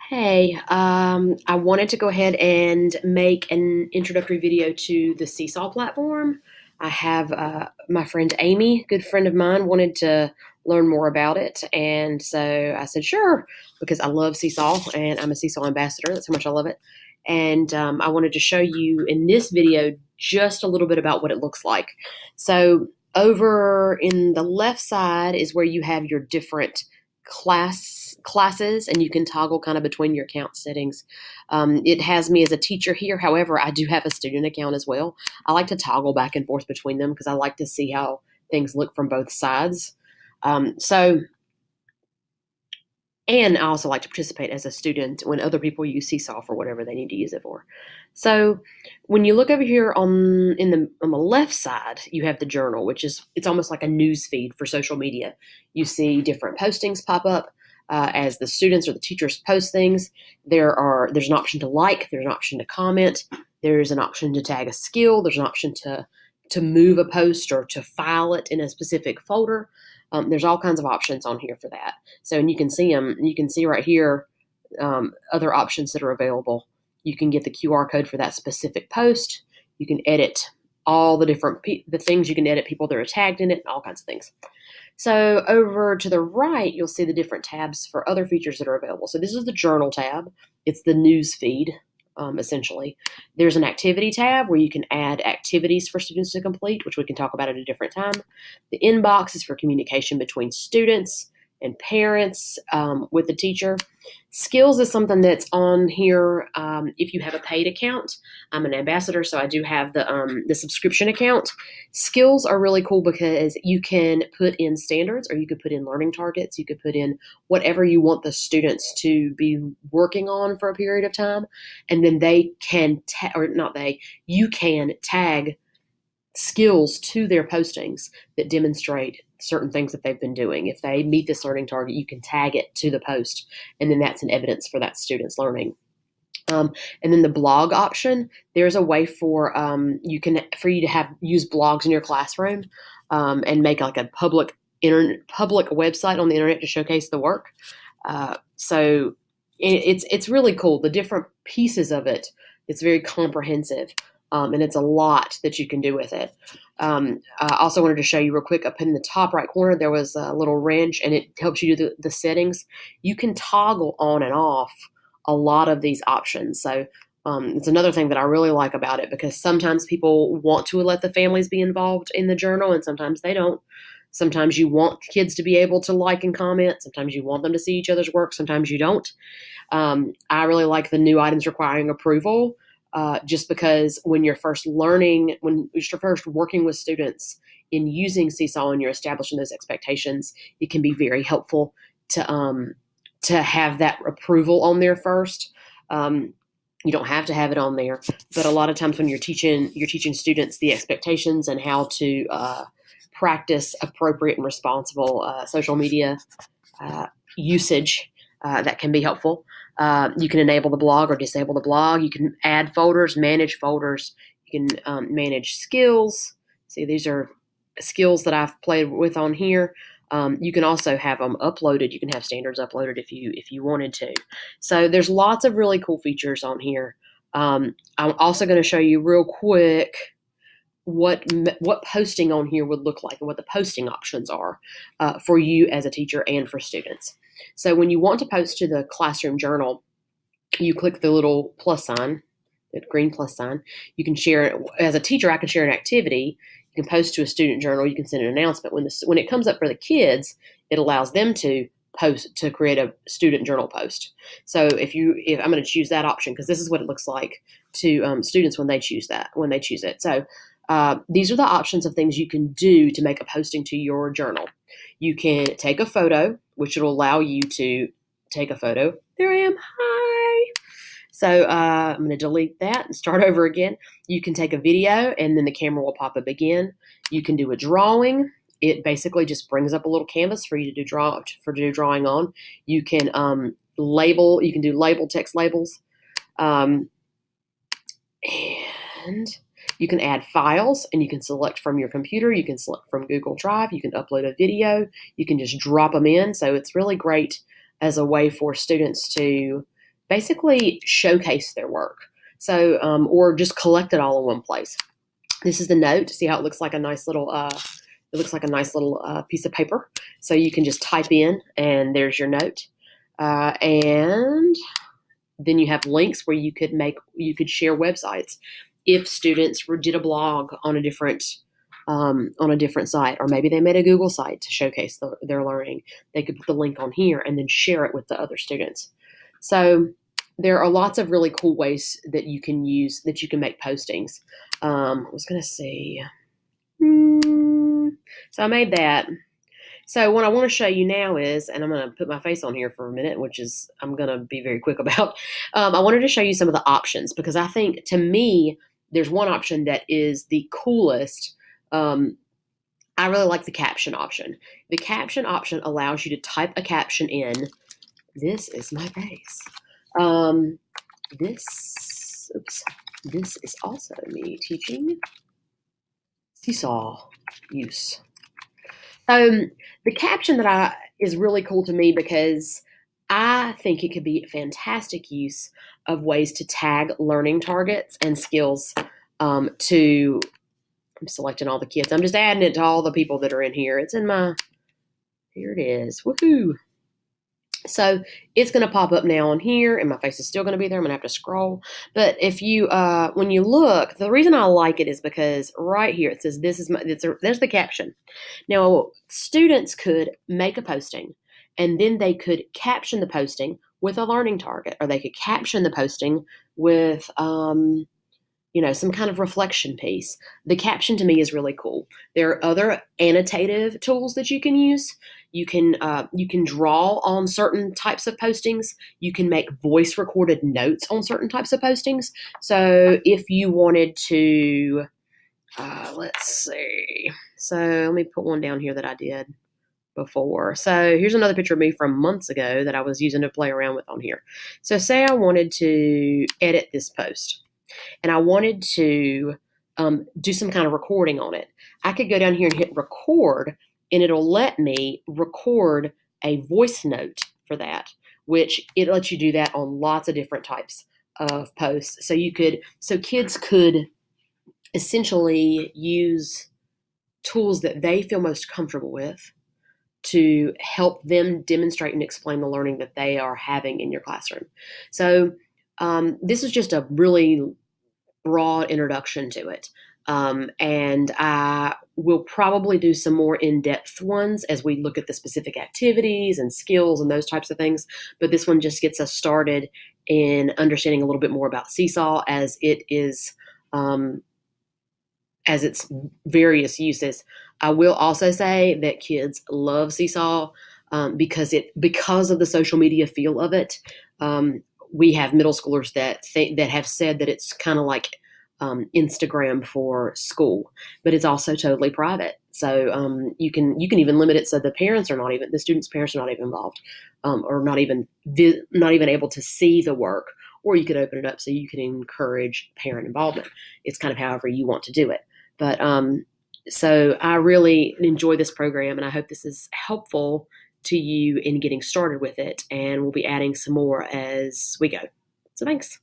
Hey, I wanted to go ahead and make an introductory video to the Seesaw platform. I have my friend Amy, good friend of mine, wanted to learn more about it. And so I said, sure, because I love Seesaw and I'm a Seesaw ambassador. That's how much I love it. And I wanted to show you in this video just a little bit about what it looks like. So over in the left side is where you have your different classes, and you can toggle kind of between your account settings. It has me as a teacher here. However, I do have a student account as well. I like to toggle back and forth between them because I like to see how things look from both sides. And I also like to participate as a student when other people use Seesaw for whatever they need to use it for. So when you look over here on the left side, you have the journal, which is it's almost like a news feed for social media. You see different postings pop up as the students or the teachers post things. There's an option to like, there's an option to comment, there's an option to tag a skill, there's an option to move a post or to file it in a specific folder. There's all kinds of options on here for that. So, and you can see them. You can see right here other options that are available. You can get the QR code for that specific post. You can edit all the different the things. You can edit people that are tagged in it, all kinds of things. So over to the right, you'll see the different tabs for other features that are available. So this is the journal tab. It's the news feed. Essentially. There's an activity tab where you can add activities for students to complete, which we can talk about at a different time. The inbox is for communication between students and parents with the teacher. Skills is something that's on here if you have a paid account. I'm an ambassador, so I do have the subscription account. Skills are really cool because you can put in standards, or you could put in learning targets. You could put in whatever you want the students to be working on for a period of time, and then they can you can tag skills to their postings that demonstrate certain things that they've been doing. If they meet this learning target, you can tag it to the post, and then that's an evidence for that student's learning. And then the blog option, there's a way for you to use blogs in your classroom and make like a public website on the internet to showcase the work. So it's really cool. The different pieces of it, it's very comprehensive. And it's a lot that you can do with it. I also wanted to show you real quick up in the top right corner, there was a little wrench, and it helps you do the settings. You can toggle on and off a lot of these options. So it's another thing that I really like about it, because sometimes people want to let the families be involved in the journal, and sometimes they don't. Sometimes you want kids to be able to like and comment. Sometimes you want them to see each other's work. Sometimes you don't. I really like the new items requiring approval. Just because when you're first working with students in using Seesaw and you're establishing those expectations, it can be very helpful to have that approval on there first. You don't have to have it on there, but a lot of times when you're teaching students the expectations and how to practice appropriate and responsible social media usage, that can be helpful. You can enable the blog or disable the blog. You can add folders, manage folders. You can manage skills. See, these are skills that I've played with on here. You can also have them uploaded. You can have standards uploaded if you wanted to. So there's lots of really cool features on here. I'm also going to show you real quick what posting on here would look like and what the posting options are for you as a teacher and for students. So when you want to post to the classroom journal, you click the little plus sign, the green plus sign. You can share, as a teacher, I can share an activity. You can post to a student journal. You can send an announcement. When it comes up for the kids, it allows them to create a student journal post. So if I'm going to choose that option, because this is what it looks like to students when they choose it. So these are the options of things you can do to make a posting to your journal. You can take a photo, which will allow you to take a photo. There I am. Hi. So I'm going to delete that and start over again. You can take a video, and then the camera will pop up again. You can do a drawing. It basically just brings up a little canvas for you to do drawing on. You can label. You can do text labels, and you can add files, and you can select from your computer. You can select from Google Drive. You can upload a video. You can just drop them in. So it's really great as a way for students to basically showcase their work. So, or just collect it all in one place. This is the note. See how it looks like a nice little piece of paper. So you can just type in, and there's your note. And then you have links where you could share websites. If students did a blog on a different site, or maybe they made a Google site to showcase their learning, they could put the link on here and then share it with the other students. So there are lots of really cool ways that you can make postings. I was going to see. So I made that. So what I want to show you now is, and I'm going to put my face on here for a minute, which is I'm going to be very quick about. I wanted to show you some of the options, because I think, to me, there's one option that is the coolest. I really like the caption option. The caption option allows you to type a caption in. This is my face. This is also me teaching Seesaw use. The caption is really cool to me, because I think it could be a fantastic use of ways to tag learning targets and skills. I'm selecting all the kids. I'm just adding it to all the people that are in here. Here it is. Woohoo! So it's going to pop up now on here, and my face is still going to be there. I'm going to have to scroll. But if you, when you look, the reason I like it is because right here it says, there's the caption. Now, students could make a posting, and then they could caption the posting with a learning target, or they could caption the posting with, some kind of reflection piece. The caption, to me, is really cool. There are other annotative tools that you can use. You can draw on certain types of postings. You can make voice recorded notes on certain types of postings. So if you wanted to, let's see. So let me put one down here that I did before. So here's another picture of me from months ago that I was using to play around with on here. So say I wanted to edit this post, and I wanted to do some kind of recording on it. I could go down here and hit record, and it'll let me record a voice note for that, which it lets you do that on lots of different types of posts. So kids could essentially use tools that they feel most comfortable with to help them demonstrate and explain the learning that they are having in your classroom. So this is just a really broad introduction to it. And I will probably do some more in-depth ones as we look at the specific activities and skills and those types of things. But this one just gets us started in understanding a little bit more about Seesaw as it is, as its various uses. I will also say that kids love Seesaw because of the social media feel of it. We have middle schoolers that have said that it's kind of like Instagram for school, but it's also totally private. So you can even limit it so the students' parents are not even involved, or not even able to see the work. Or you could open it up so you can encourage parent involvement. It's kind of however you want to do it. But so I really enjoy this program, and I hope this is helpful to you in getting started with it. And we'll be adding some more as we go. So thanks.